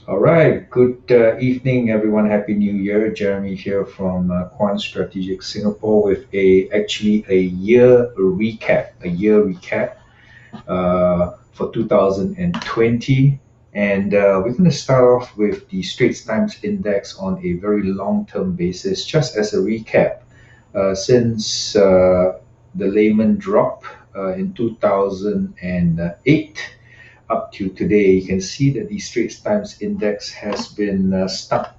All right. Good evening, everyone. Happy New Year. Jeremy here from Quant Strategic Singapore with a year recap for 2020, and we're going to start off with the Straits Times Index on a very long-term basis, just as a recap. Since the Lehman drop in 2008 up to today, you can see that the Straits Times Index has been stuck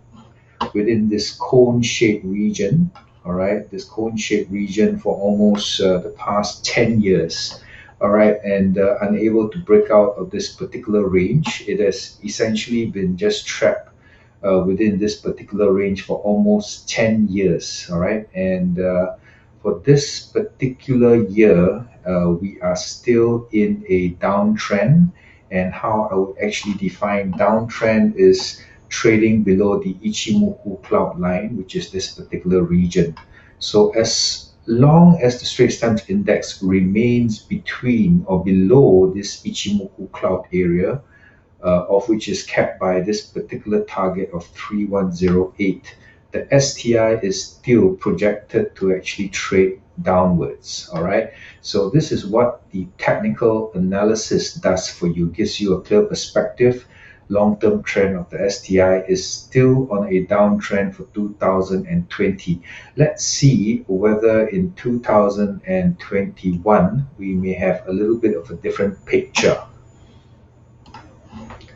within this cone-shaped region. All right, this cone-shaped region for almost the past 10 years. All right, and unable to break out of this particular range. It has essentially been just trapped within this particular range for almost 10 years. All right, and for this particular year, we are still in a downtrend. And how I would actually define downtrend is trading below the Ichimoku cloud line, which is this particular region. So as long as the Straits Times Index remains between or below this Ichimoku cloud area, of which is capped by this particular target of 3108, the STI is still projected to actually trade downwards. All right. So this is what the technical analysis does for you, gives you a clear perspective. Long-term trend of the STI is still on a downtrend for 2020. Let's see whether in 2021 we may have a little bit of a different picture.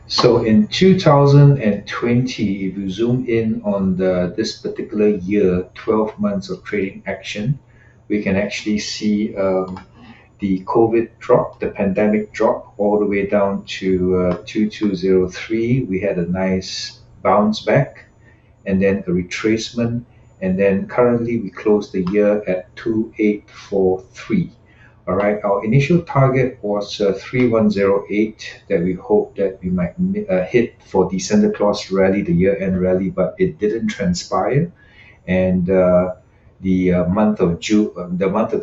So in 2020, if you zoom in on this particular year, 12 months of trading action, we can actually see the COVID drop, the pandemic drop, all the way down to 2203. We had a nice bounce back and then a retracement. And then currently we closed the year at 2843. All right, our initial target was 3108 that we hoped that we might hit for the Santa Claus rally, the year-end rally, but it didn't transpire. And the month of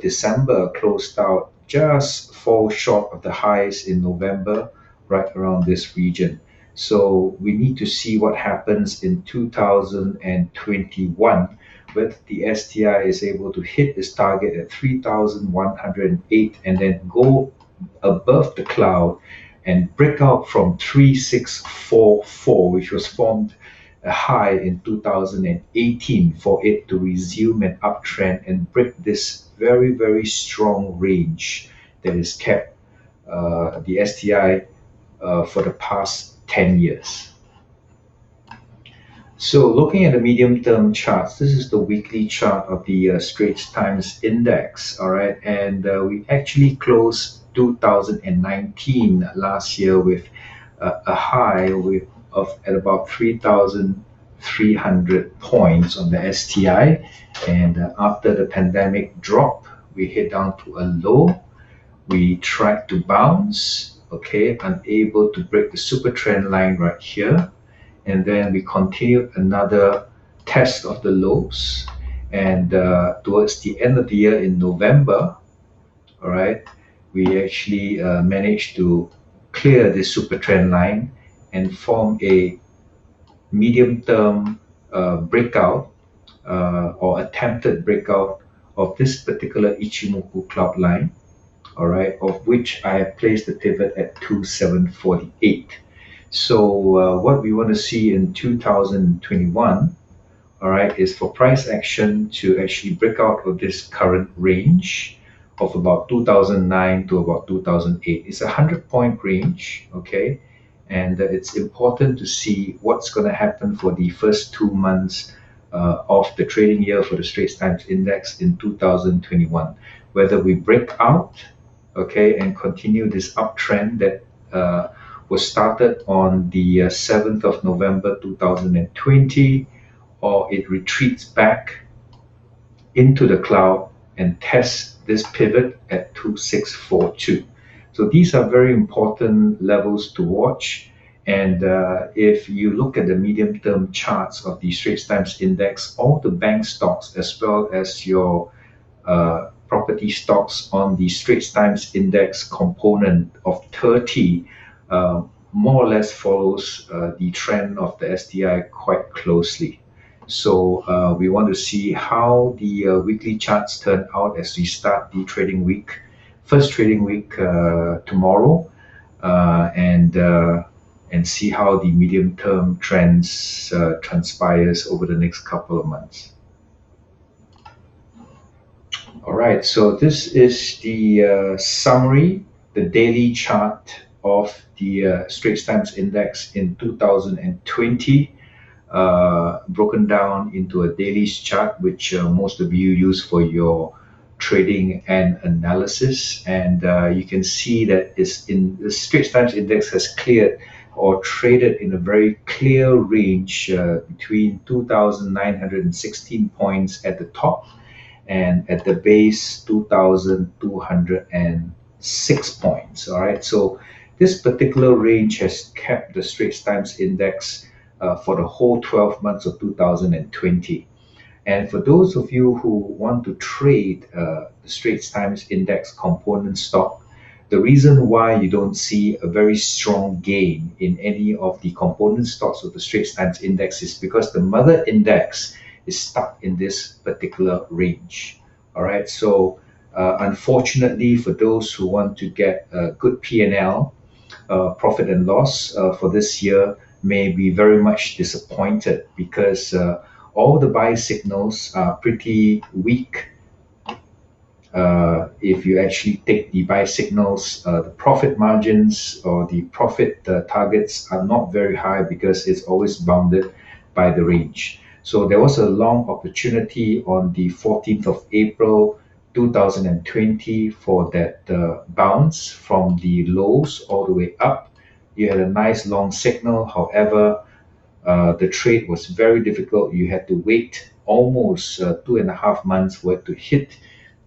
December closed out just fall short of the highs in November, right around this region. So we need to see what happens in 2021, whether the STI is able to hit its target at 3,108 and then go above the cloud and break out from 3644, which was formed a high in 2018, for it to resume an uptrend and break this very, very strong range that is kept the STI for the past 10 years. So looking at the medium-term charts, this is the weekly chart of the Straits Times Index, all right? And we actually closed 2019 last year with a high at about 3,300 points on the STI. And after the pandemic drop, we hit down to a low. We tried to bounce, okay, unable to break the super trend line right here. And then we continued another test of the lows. And towards the end of the year in November, all right, we actually managed to clear this super trend line and form a medium-term breakout or attempted breakout of this particular Ichimoku cloud line, all right, of which I have placed the pivot at 2748. So what we want to see in 2021, all right, is for price action to actually break out of this current range of about 2009 to about 2008. It's a 100-point range, okay? And it's important to see what's going to happen for the first 2 months of the trading year for the Straits Times Index in 2021. Whether we break out, okay, and continue this uptrend that was started on the 7th of November 2020, or it retreats back into the cloud and tests this pivot at 2642. So these are very important levels to watch. And if you look at the medium-term charts of the Straits Times Index, all the bank stocks as well as your property stocks on the Straits Times Index component of 30 more or less follows the trend of the STI quite closely. So we want to see how the weekly charts turn out as we start the trading week. First trading week tomorrow, and see how the medium term trends transpires over the next couple of months. All right, so this is the summary, the daily chart of the Straits Times Index in 2020, broken down into a daily chart, which most of you use for your trading and analysis. And you can see that it's in the Straits Times Index has cleared or traded in a very clear range between 2,916 points at the top and at the base 2,206 points. All right, so this particular range has kept the Straits Times Index for the whole 12 months of 2020. And for those of you who want to trade the Straits Times Index component stock, the reason why you don't see a very strong gain in any of the component stocks of the Straits Times Index is because the mother index is stuck in this particular range. All right, so unfortunately for those who want to get a good P&L, profit and loss for this year, may be very much disappointed because all the buy signals are pretty weak. If you actually take the buy signals, the profit margins or the profit targets are not very high because it's always bounded by the range. So there was a long opportunity on the 14th of April 2020 for that bounce from the lows all the way up. You had a nice long signal. However, the trade was very difficult. You had to wait almost 2.5 months for it to hit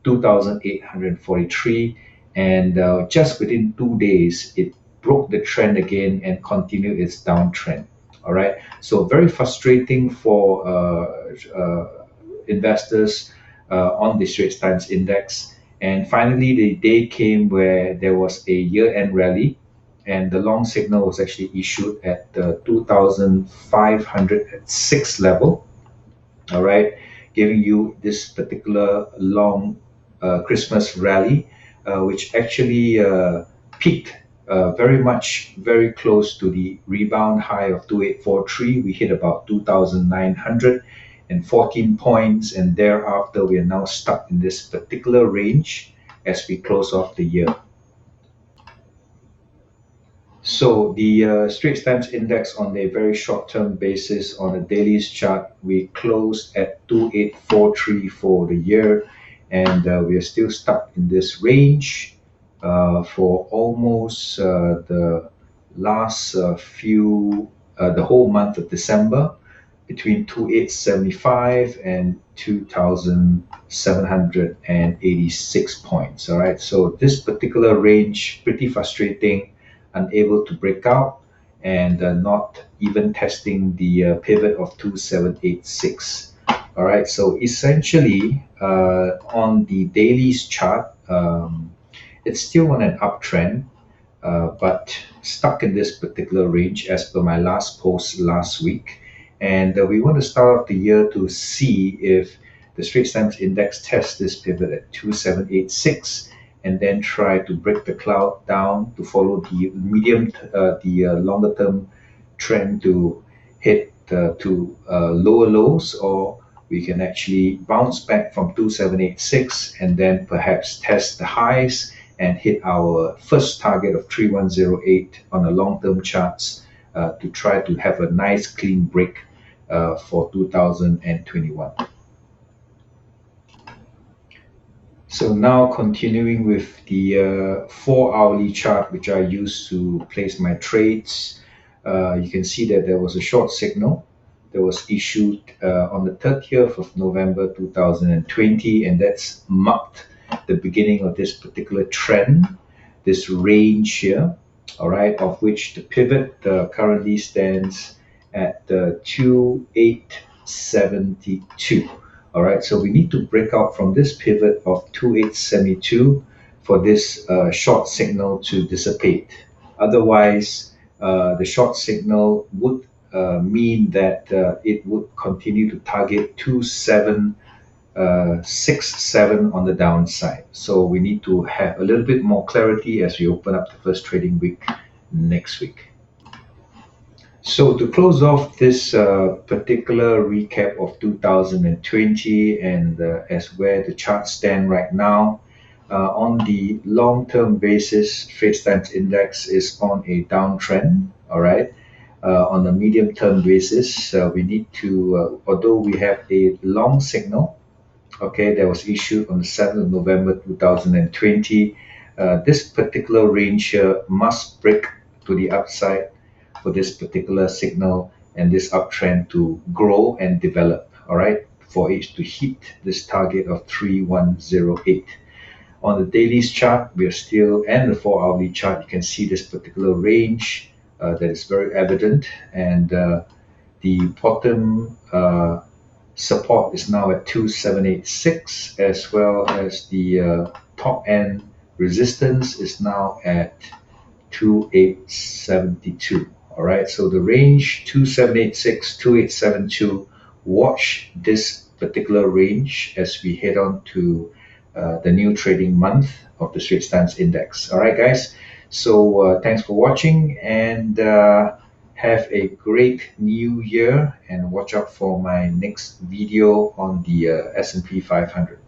2,843, and just within 2 days, it broke the trend again and continued its downtrend. All right, so very frustrating for investors on the Straits Times Index. And finally, the day came where there was a year-end rally, and the long signal was actually issued at the 2,506 level. All right, giving you this particular long Christmas rally, which actually peaked very close to the rebound high of 2843. We hit about 2,914 points, and thereafter we are now stuck in this particular range as we close off the year. So the Straits Times Index on a very short-term basis on a daily chart, we closed at 2843 for the year, and we are still stuck in this range for almost the last the whole month of December, between 2,875 and 2,786 points. All right, so this particular range, pretty frustrating, unable to break out, and not even testing the pivot of 2786. All right, so essentially on the dailies chart, it's still on an uptrend, but stuck in this particular range as per my last post last week. And we want to start off the year to see if the Straits Times Index tests this pivot at 2786 and then try to break the cloud down to follow the longer term trend to hit to lower lows, or we can actually bounce back from 2786 and then perhaps test the highs and hit our first target of 3108 on the long-term charts to try to have a nice clean break for 2021. So now continuing with the 4-hourly chart, which I use to place my trades, you can see that there was a short signal that was issued on the 30th of November 2020, and that's marked the beginning of this particular trend, this range here, all right, of which the pivot currently stands at 2872. All right, so we need to break out from this pivot of 2872 for this short signal to dissipate. Otherwise, the short signal would mean that it would continue to target 2767 on the downside. So we need to have a little bit more clarity as we open up the first trading week next week. So to close off this particular recap of 2020 and as where the charts stand right now, on the long-term basis, Straits Times Index is on a downtrend. All right. On the medium-term basis, we need to, although we have a long signal, okay, that was issued on the 7th of November 2020, this particular range here must break to the upside for this particular signal and this uptrend to grow and develop, all right, for it to hit this target of 3108. On the dailies chart, we are still, and the 4 hourly chart, you can see this particular range that is very evident, and the bottom support is now at 2786, as well as the top end resistance is now at 2872. All right, so the range 2786, 2872. Watch this particular range as we head on to the new trading month of the Straits Times Index. All right, guys. So thanks for watching, and have a great new year, and watch out for my next video on the S&P 500.